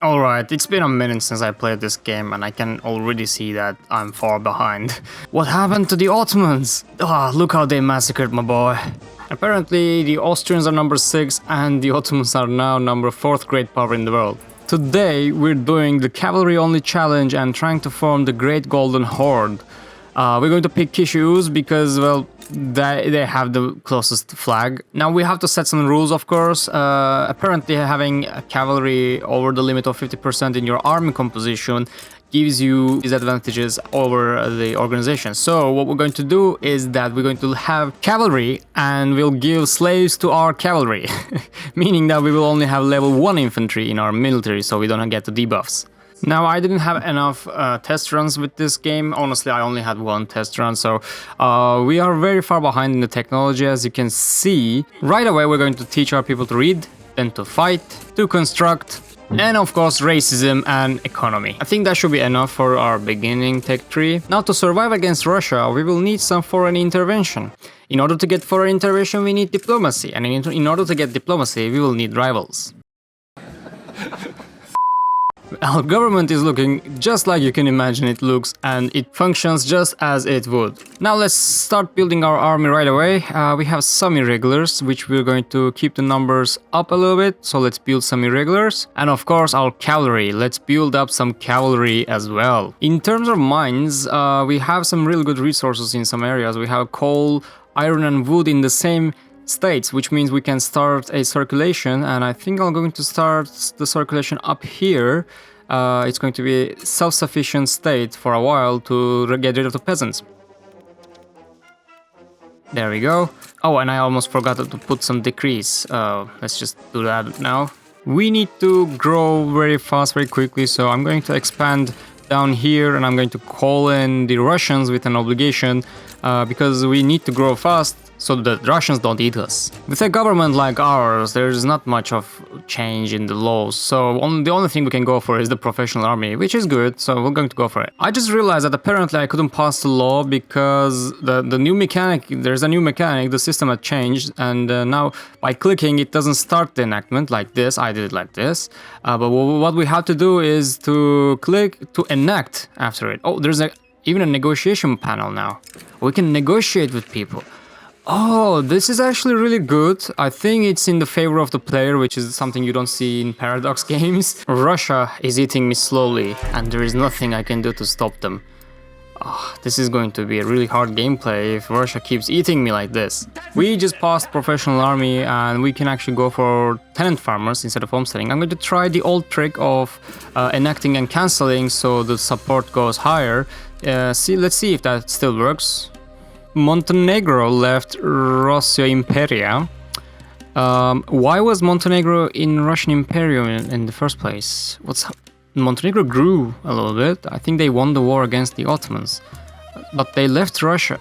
Alright, it's been a minute since I played this game and I can already see that I'm far behind. What happened to the Ottomans? Look how they massacred my boy. Apparently the Austrians are number 6 and the Ottomans are now number 4th great power in the world. Today we're doing the Cavalry Only challenge and trying to form the Great Golden Horde. We're going to pick Kishus because, well, they have the closest flag. Now we have to set some rules, of course. Apparently having a cavalry over the limit of 50% in your army composition gives you disadvantages over the organization. So what we're going to do is that we're going to have cavalry and we'll give slaves to our cavalry. Meaning that we will only have level 1 infantry in our military, so we don't get the debuffs. Now, I didn't have enough test runs with this game. Honestly, I only had 1 test run, so we are very far behind in the technology, as you can see. Right away, we're going to teach our people to read, then to fight, to construct, and of course, racism and economy. I think that should be enough for our beginning tech tree. Now, to survive against Russia, we will need some foreign intervention. In order to get foreign intervention, we need diplomacy, and in order to get diplomacy, we will need rivals. Our government is looking just like you can imagine it looks, and it functions just as it would. Now let's start building our army right away. We have some irregulars, which we're going to keep the numbers up a little bit, so let's build some irregulars. And of course our cavalry, let's build up some cavalry as well. In terms of mines, we have some really good resources in some areas. We have coal, iron and wood in the same states, which means we can start a circulation, and I think I'm going to start the circulation up here. It's going to be a self-sufficient state for a while to get rid of the peasants. There we go. Oh, and I almost forgot to put some decrees. Let's just do that now. We need to grow very fast, very quickly, so I'm going to expand down here and I'm going to call in the Russians with an obligation because we need to grow fast so that Russians don't eat us. With a government like ours, there's not much of change in the laws, so the only thing we can go for is the professional army, which is good, so we're going to go for it. I just realized that apparently I couldn't pass the law because the new mechanic, there's a new mechanic, the system had changed, and now by clicking it doesn't start the enactment like this. I did it like this, but what we have to do is to click to enact after it. Oh, there's even a negotiation panel now. We can negotiate with people. Oh, this is actually really good. I think it's in the favor of the player, which is something you don't see in Paradox games. Russia is eating me slowly, and there is nothing I can do to stop them. Oh, this is going to be a really hard gameplay if Russia keeps eating me like this. We just passed professional army, and we can actually go for tenant farmers instead of homesteading. I'm going to try the old trick of enacting and cancelling so the support goes higher. Let's see if that still works. Montenegro left Russia Imperia. Why was Montenegro in Russian Imperium in the first place? Montenegro grew a little bit. I think they won the war against the Ottomans, but they left Russia.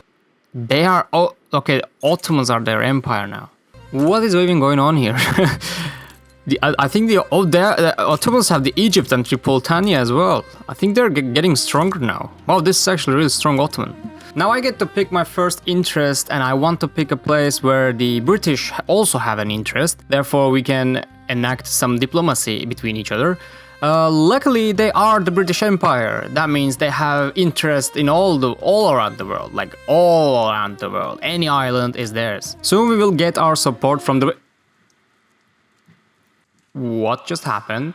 They are okay. Ottomans are their empire now. What is even going on here? I think the Ottomans have the Egypt and Tripolitania as well. I think they're getting stronger now. Wow, this is actually a really strong Ottoman. Now I get to pick my first interest, and I want to pick a place where the British also have an interest. Therefore, we can enact some diplomacy between each other. Luckily, they are the British Empire. That means they have interest in all around the world, like all around the world. Any island is theirs. Soon we will get our support from the... What just happened?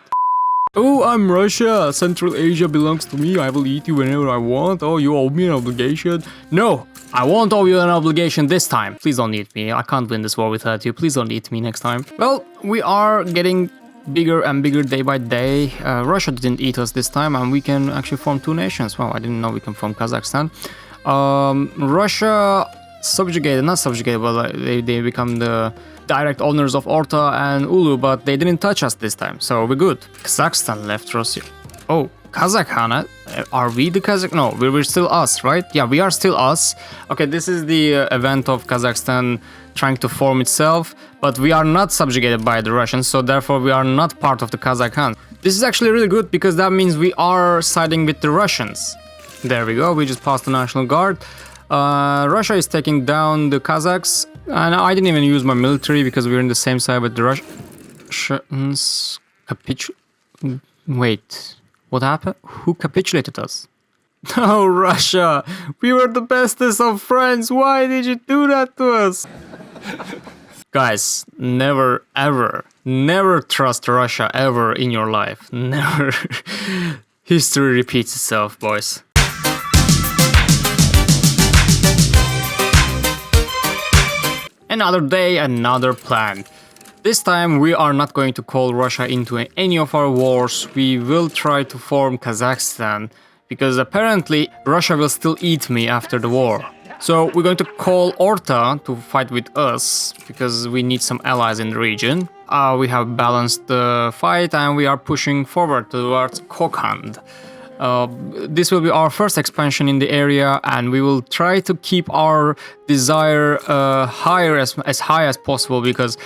Oh, I'm Russia. Central Asia belongs to me. I will eat you whenever I want. Oh, you owe me an obligation. No, I won't owe you an obligation this time. Please don't eat me. I can't win this war without you. Please don't eat me next time. Well, we are getting bigger and bigger day by day. Russia didn't eat us this time, and we can actually form 2 nations. Wow, I didn't know we can form Kazakhstan. Russia not subjugated, but they become the direct owners of Orta and Ulu, but they didn't touch us this time, so we're good. Kazakhstan left Russia. Oh, Kazakhstan? Are we the Kazakh? No, we're still us, right? Yeah, we are still us. Okay, this is the event of Kazakhstan trying to form itself, but we are not subjugated by the Russians, so therefore we are not part of the Kazakh Khan. This is actually really good because that means we are siding with the Russians. There we go, we just passed the National Guard. Russia is taking down the Kazakhs, and I didn't even use my military because we're in the same side with the Russians. Wait, what happened? Who capitulated us? Oh, Russia! We were the bestest of friends! Why did you do that to us? Guys, never ever, never trust Russia ever in your life. Never. History repeats itself, boys. Another day, another plan. This time we are not going to call Russia into any of our wars. We will try to form Kazakhstan, because apparently Russia will still eat me after the war. So we're going to call Orta to fight with us, because we need some allies in the region. We have balanced the fight and we are pushing forward towards Kokand. This will be our first expansion in the area, and we will try to keep our desire as high as possible, because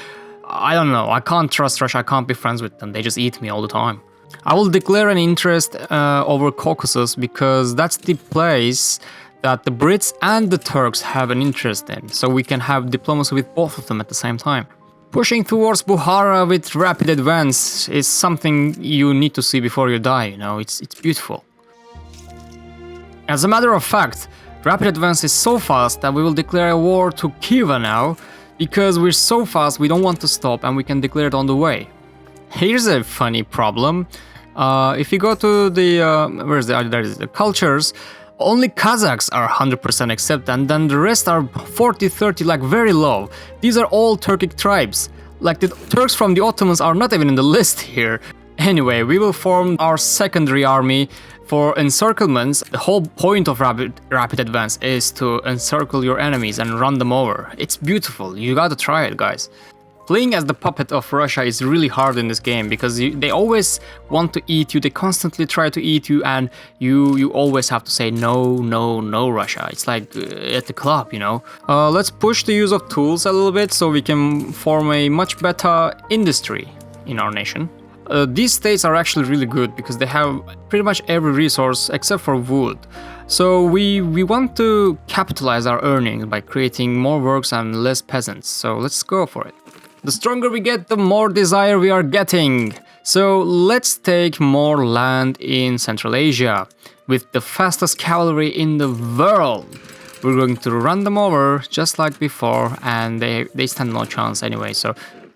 I don't know, I can't trust Russia, I can't be friends with them, they just eat me all the time. I will declare an interest over Caucasus, because that's the place that the Brits and the Turks have an interest in, so we can have diplomacy with both of them at the same time. Pushing towards Bukhara with rapid advance is something you need to see before you die, you know, it's beautiful. As a matter of fact, rapid advance is so fast that we will declare a war to Khiva now, because we're so fast we don't want to stop and we can declare it on the way. Here's a funny problem. If you go to the, there is the cultures, only Kazakhs are 100% accept, and then the rest are 40-30, like very low. These are all Turkic tribes. Like the Turks from the Ottomans are not even in the list here. Anyway, we will form our secondary army for encirclements. The whole point of rapid advance is to encircle your enemies and run them over. It's beautiful, you gotta try it, guys. Playing as the puppet of Russia is really hard in this game, because they always want to eat you, they constantly try to eat you, and you always have to say no, no, no, Russia. It's like at the club, you know. Let's push the use of tools a little bit so we can form a much better industry in our nation. These states are actually really good because they have pretty much every resource except for wood. So we want to capitalize our earnings by creating more works and less peasants. So let's go for it. The stronger we get, the more desire we are getting. So let's take more land in Central Asia with the fastest cavalry in the world. We're going to run them over just like before, and they stand no chance anyway. So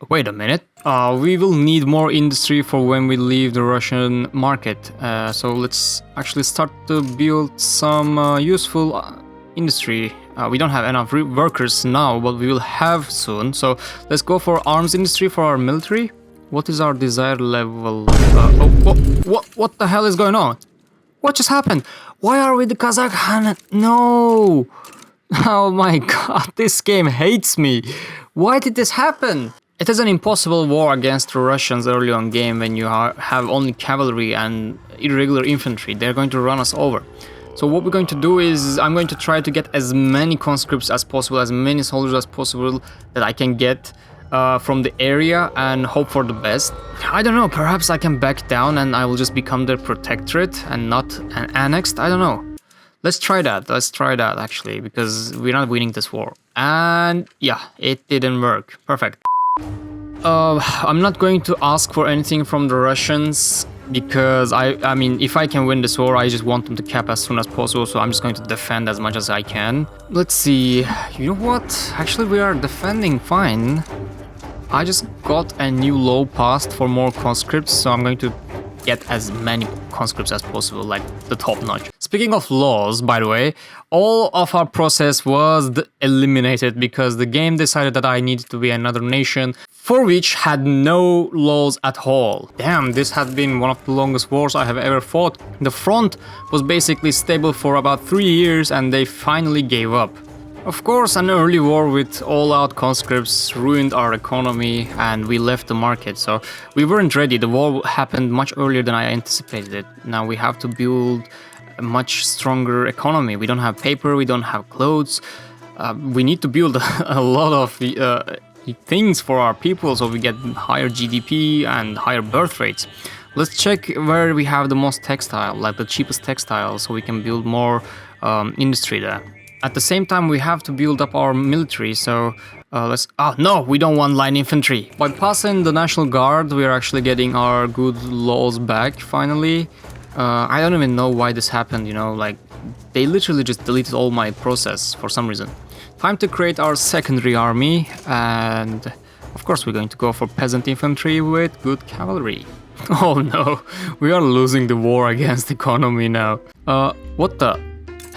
wait a minute. We will need more industry for when we leave the Russian market. So let's actually start to build some useful industry. We don't have enough workers now, but we will have soon. So let's go for arms industry for our military. What is our desired level? What the hell is going on? What just happened? Why are we the Kazakh? No! Oh my god, this game hates me. Why did this happen? It is an impossible war against the Russians early on game when you have only cavalry and irregular infantry. They're going to run us over. So what we're going to do is I'm going to try to get as many conscripts as possible, as many soldiers as possible that I can get from the area, and hope for the best. I don't know, perhaps I can back down and I will just become their protectorate and not an annexed. I don't know. Let's try that actually, because we're not winning this war. And yeah, it didn't work. Perfect. I'm not going to ask for anything from the Russians, because I mean, if I can win this war, I just want them to cap as soon as possible, so I'm just going to defend as much as I can. Let's see, you know what, actually we are defending fine. I just got a new law passed for more conscripts, so I'm going to get as many conscripts as possible, like the top notch. Speaking of laws, by the way, all of our process was eliminated because the game decided that I needed to be another nation for which had no laws at all. Damn, this had been one of the longest wars I have ever fought. The front was basically stable for about 3 years and they finally gave up. Of course, an early war with all-out conscripts ruined our economy and we left the market, so we weren't ready. The war happened much earlier than I anticipated it. Now we have to build a much stronger economy. We don't have paper, we don't have clothes. We need to build a lot of things for our people so we get higher GDP and higher birth rates. Let's check where we have the most textile, like the cheapest textile, so we can build more industry there. At the same time, we have to build up our military, so let's... Oh, no, we don't want line infantry. By passing the National Guard, we are actually getting our good laws back, finally. I don't even know why this happened, you know, like, they literally just deleted all my process for some reason. Time to create our secondary army, and of course we're going to go for peasant infantry with good cavalry. Oh no, we are losing the war against economy now. What the?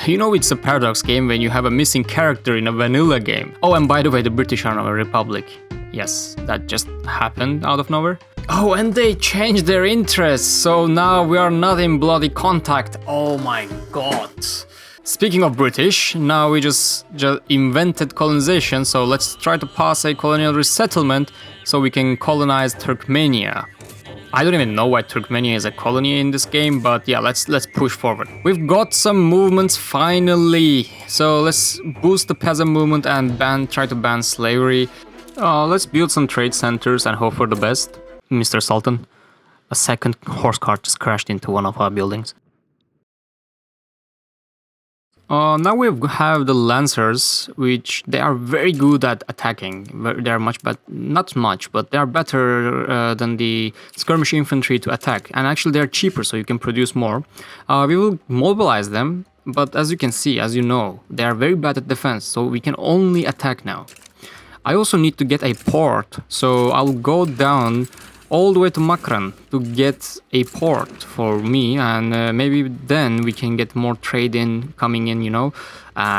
You know it's a paradox game when you have a missing character in a vanilla game. Oh, and by the way, the British are now a republic. Yes, that just happened out of nowhere. Oh, and they changed their interests, so now we are not in bloody contact. Oh my god. Speaking of British, now we just invented colonization, so let's try to pass a colonial resettlement so we can colonize Turkmenia. I don't even know why Turkmenia is a colony in this game, but yeah, let's push forward. We've got some movements finally, so let's boost the peasant movement and try to ban slavery. Let's build some trade centers and hope for the best. Mr. Sultan, a second horse cart just crashed into one of our buildings. Now we have the Lancers, which they are very good at attacking. They are not much, but they are better than the skirmish infantry to attack. And actually they are cheaper, so you can produce more. We will mobilize them, but as you can see, as you know, they are very bad at defense, so we can only attack now. I also need to get a port, so I'll go down all the way to Makran to get a port for me, and maybe then we can get more trade coming in, you know.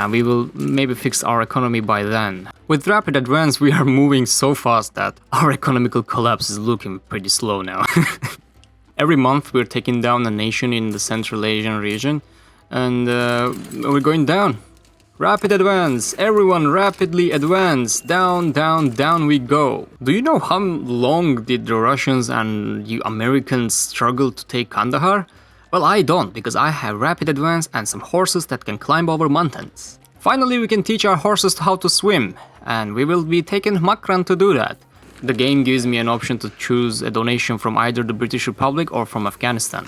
We will maybe fix our economy by then. With rapid advance, we are moving so fast that our economical collapse is looking pretty slow now. Every month we're taking down a nation in the Central Asian region, and we're going down. Rapid advance! Everyone rapidly advance! Down, down, down we go! Do you know how long did the Russians and you Americans struggle to take Kandahar? Well, I don't, because I have rapid advance and some horses that can climb over mountains. Finally, we can teach our horses how to swim, and we will be taking Makran to do that. The game gives me an option to choose a donation from either the British Republic or from Afghanistan.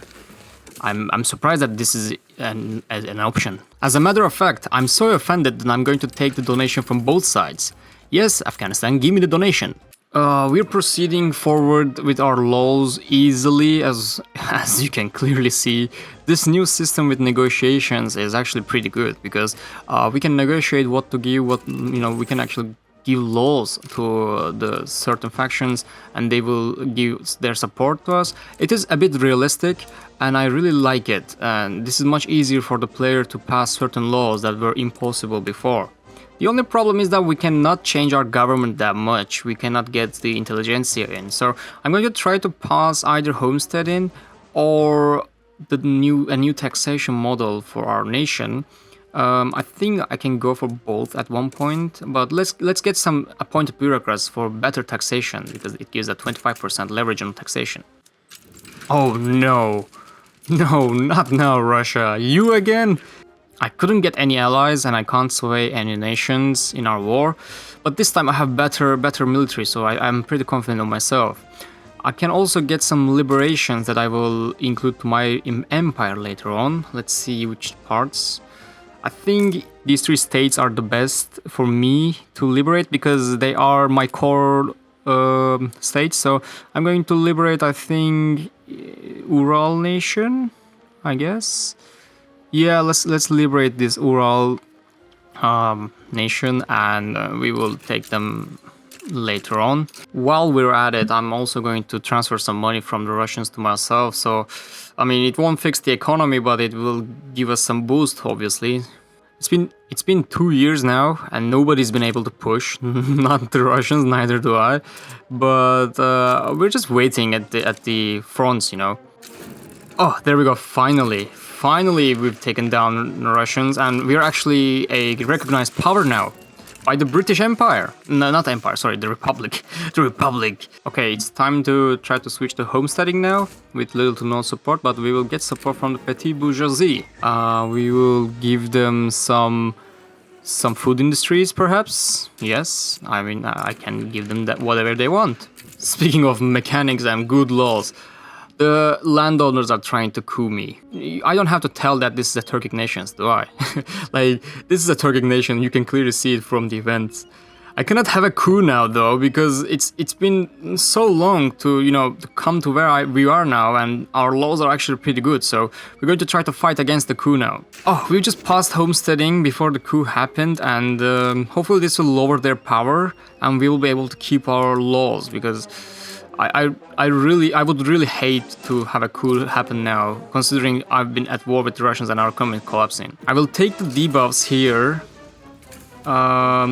I'm surprised that this is an option. As a matter of fact, I'm so offended that I'm going to take the donation from both sides. Yes, Afghanistan, give me the donation. We're proceeding forward with our laws easily, as you can clearly see. This new system with negotiations is actually pretty good, because we can negotiate what to give, we can actually give laws to the certain factions and they will give their support to us. It is a bit realistic and I really like it, and this is much easier for the player to pass certain laws that were impossible before. The only problem is that we cannot change our government that much, we cannot get the intelligentsia in, so I'm going to try to pass either homestead in or a new taxation model for our nation. I think I can go for both at one point, but let's get some appointed bureaucrats for better taxation, because it gives a 25% leverage on taxation. Oh no, no, not now Russia, you again? I couldn't get any allies and I can't sway any nations in our war, but this time I have better military, so I'm pretty confident of myself. I can also get some liberations that I will include to my empire later on. Let's see which parts. I think these three states are the best for me to liberate because they are my core states. So I'm going to liberate, I think, Ural nation, I guess. Yeah, let's liberate this Ural nation, and we will take them later on. While we're at it, I'm also going to transfer some money from the Russians to myself. So, I mean, it won't fix the economy, but it will give us some boost, obviously. It's been 2 years now, and nobody's been able to push. Not the Russians, neither do I. But we're just waiting at the fronts, you know. Oh, there we go. Finally, we've taken down the Russians, and we're actually a recognized power now by the British Empire. No, not Empire, sorry, the Republic. The Republic. Okay, it's time to try to switch to homesteading now, with little to no support, but we will get support from the petit bourgeoisie. We will give them some food industries, perhaps. Yes, I mean, I can give them that whatever they want. Speaking of mechanics and good laws, The landowners are trying to coup me. I don't have to tell that this is a Turkic nation, do I? Like, this is a Turkic nation, you can clearly see it from the events. I cannot have a coup now though, because it's been so long to, you know, to come to where we are now, and our laws are actually pretty good, so we're going to try to fight against the coup now. Oh, we just passed homesteading before the coup happened, and hopefully this will lower their power, and we will be able to keep our laws, because I would really hate to have a coup happen now, considering I've been at war with the Russians and our economy collapsing. I will take the debuffs here.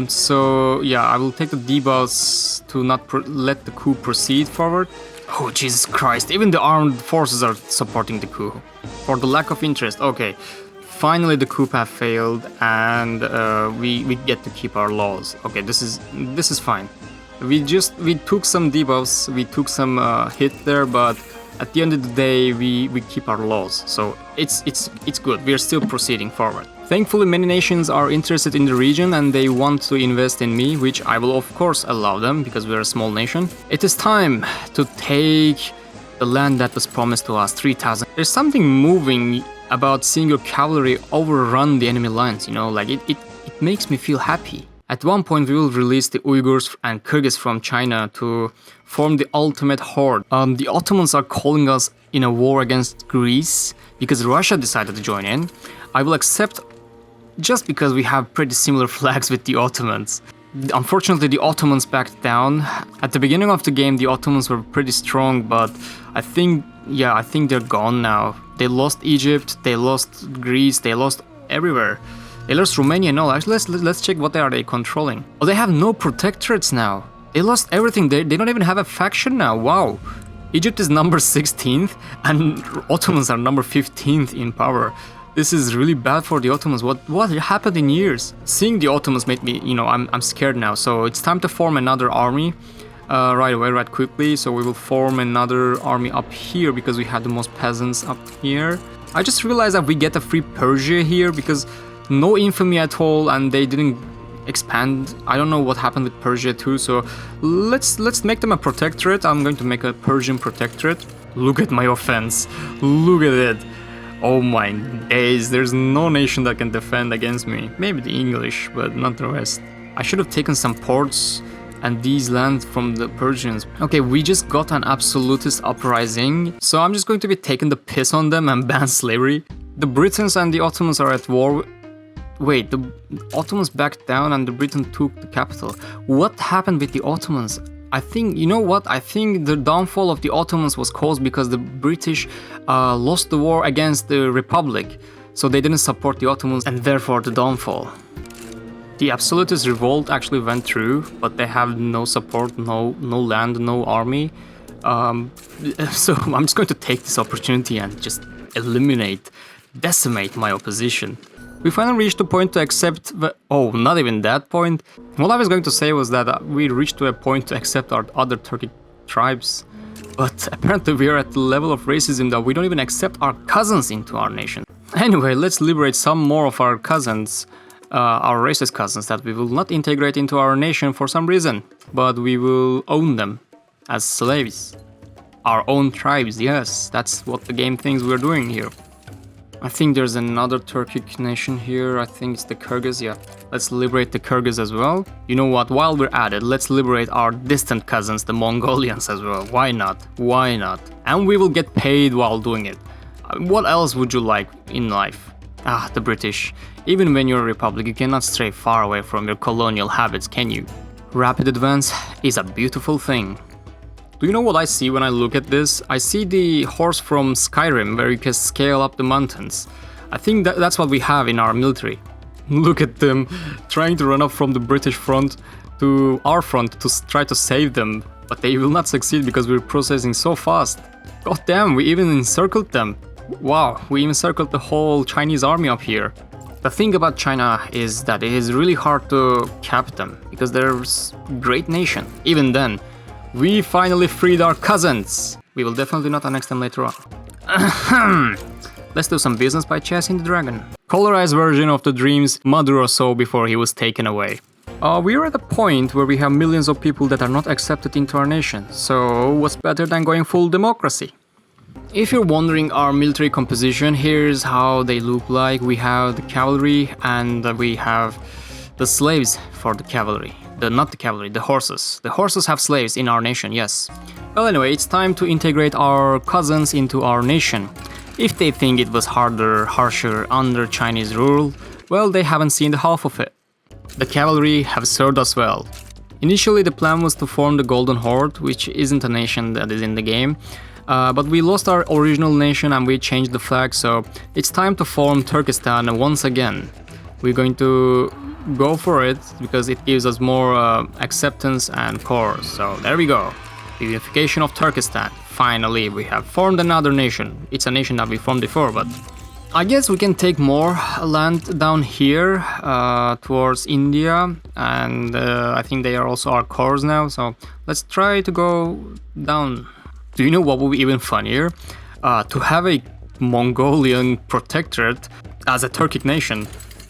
So yeah, I will take the debuffs to not let the coup proceed forward. Oh, Jesus Christ, even the armed forces are supporting the coup. For the lack of interest, okay. Finally the coup have failed, and we get to keep our laws. Okay, this is fine. We took some debuffs, we took some hit there, but at the end of the day we keep our laws. So it's good. We are still proceeding forward. Thankfully, many nations are interested in the region and they want to invest in me, which I will of course allow them because we're a small nation. It is time to take the land that was promised to us, 3,000. There's something moving about seeing your cavalry overrun the enemy lines, you know, like it makes me feel happy. At one point we will release the Uyghurs and Kyrgyz from China to form the ultimate horde. The Ottomans are calling us in a war against Greece because Russia decided to join in. I will accept just because we have pretty similar flags with the Ottomans. Unfortunately, the Ottomans backed down. At the beginning of the game, the Ottomans were pretty strong, but I think they're gone now. They lost Egypt, they lost Greece, they lost everywhere. They lost Romania. No, actually, let's check what are they controlling. Oh, they have no protectorates now. They lost everything. They don't even have a faction now. Wow. Egypt is number 16th, and Ottomans are number 15th in power. This is really bad for the Ottomans. What happened in years? Seeing the Ottomans made me, you know, I'm scared now. So it's time to form another army right away, right quickly. So we will form another army up here because we have the most peasants up here. I just realized that we get a free Persia here because no infamy at all, and they didn't expand. I don't know what happened with Persia too. So let's make them a protectorate. I'm going to make a Persian protectorate. Look at my offense. Look at it. Oh my days, there's no nation that can defend against me. Maybe the English, but not the rest. I should have taken some ports and these lands from the Persians. Okay, we just got an absolutist uprising, so I'm just going to be taking the piss on them and ban slavery. The Britons and the Ottomans are at war. Wait, the Ottomans backed down and the Britons took the capital. What happened with the Ottomans? I think, you know what, I think the downfall of the Ottomans was caused because the British lost the war against the Republic, so they didn't support the Ottomans, and therefore the downfall. The absolutist revolt actually went through, but they have no support, no land, no army. So I'm just going to take this opportunity and just decimate my opposition. We finally reached the point to accept oh, not even that point. What I was going to say was that we reached to a point to accept our other Turkic tribes. But apparently we are at the level of racism that we don't even accept our cousins into our nation. Anyway, let's liberate some more of our cousins, our racist cousins that we will not integrate into our nation for some reason. But we will own them as slaves. Our own tribes, yes, that's what the game thinks we're doing here. I think there's another Turkic nation here. I think it's the Kyrgyz, yeah. Let's liberate the Kyrgyz as well. You know what, while we're at it, let's liberate our distant cousins, the Mongolians as well. Why not? Why not? And we will get paid while doing it. What else would you like in life? Ah, the British. Even when you're a republic, you cannot stray far away from your colonial habits, can you? Rapid advance is a beautiful thing. Do you know what I see when I look at this? I see the horse from Skyrim, where you can scale up the mountains. I think that's what we have in our military. Look at them trying to run up from the British front to our front to try to save them. But they will not succeed because we're processing so fast. God damn, we even encircled them. Wow, we even circled the whole Chinese army up here. The thing about China is that it is really hard to cap them because they're a great nation. Even then, we finally freed our cousins. We will definitely not annex them later on. Let's do some business by chasing the dragon. Colorized version of the dreams Maduro saw before he was taken away. We are at a point where we have millions of people that are not accepted into our nation. So what's better than going full democracy? If you're wondering our military composition, here's how they look like. We have the cavalry and we have the slaves for the cavalry. Not the cavalry, the horses. The horses have slaves in our nation, yes. Well, anyway, it's time to integrate our cousins into our nation. If they think it was harsher under Chinese rule, well, they haven't seen the half of it. The cavalry have served us well. Initially, the plan was to form the Golden Horde, which isn't a nation that is in the game. But we lost our original nation and we changed the flag, so it's time to form Turkestan once again. We're going to go for it because it gives us more acceptance and cores. So there we go. The unification of Turkestan. Finally, we have formed another nation. It's a nation that we formed before, but I guess we can take more land down here towards India, and I think they are also our cores now, so let's try to go down. Do you know what would be even funnier? To have a Mongolian protectorate as a Turkic nation.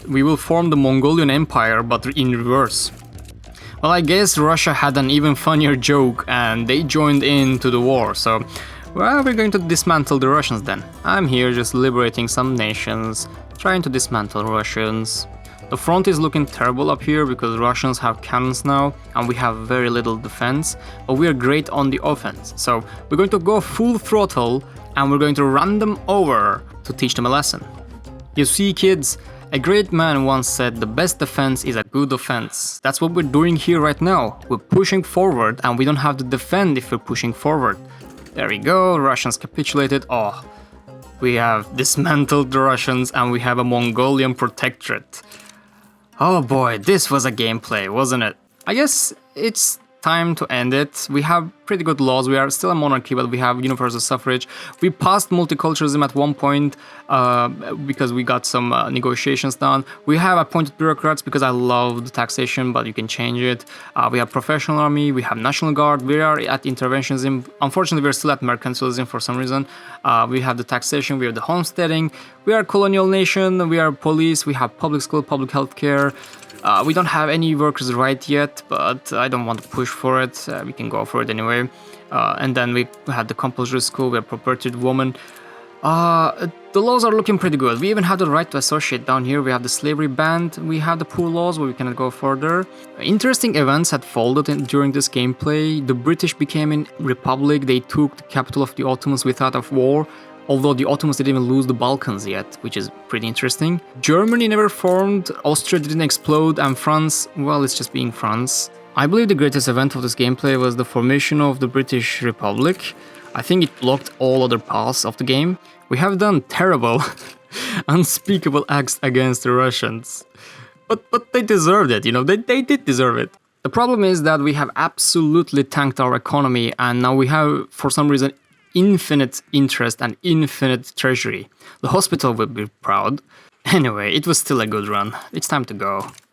We will form the Mongolian Empire, but in reverse. Well, I guess Russia had an even funnier joke and they joined into the war, so well, we're going to dismantle the Russians then. I'm here just liberating some nations, trying to dismantle Russians. The front is looking terrible up here because Russians have cannons now and we have very little defense, but we are great on the offense. So we're going to go full throttle and we're going to run them over to teach them a lesson. You see, kids, a great man once said the best defense is a good offense. That's what we're doing here right now. We're pushing forward and we don't have to defend if we're pushing forward. There we go, Russians capitulated. Oh, we have dismantled the Russians and we have a Mongolian protectorate. Oh boy, this was a gameplay, wasn't it? I guess it's time to end it. We have pretty good laws. We are still a monarchy, but we have universal suffrage. We passed multiculturalism at one point because we got some negotiations done. We have appointed bureaucrats because I love the taxation, but you can change it. We have professional army. We have national guard. We are at interventionism. Unfortunately, we're still at mercantilism for some reason. We have the taxation. We have the homesteading. We are a colonial nation. We are police. We have public school, public health care. We don't have any workers' right yet, but I don't want to push for it. We can go for it anyway. And then we had the compulsory school, we have property to women. The laws are looking pretty good. We even have the right to associate down here. We have the slavery ban. We have the poor laws where we cannot go further. Interesting events had folded during this gameplay. The British became a republic. They took the capital of the Ottomans without a war. Although the Ottomans didn't even lose the Balkans yet, which is pretty interesting. Germany never formed, Austria didn't explode, and France, well, it's just being France. I believe the greatest event of this gameplay was the formation of the British Republic. I think it blocked all other paths of the game. We have done terrible, unspeakable acts against the Russians. But they deserved it, you know, they did deserve it. The problem is that we have absolutely tanked our economy, and now we have, for some reason, infinite interest and infinite treasury. The hospital would be proud. Anyway, it was still a good run. It's time to go.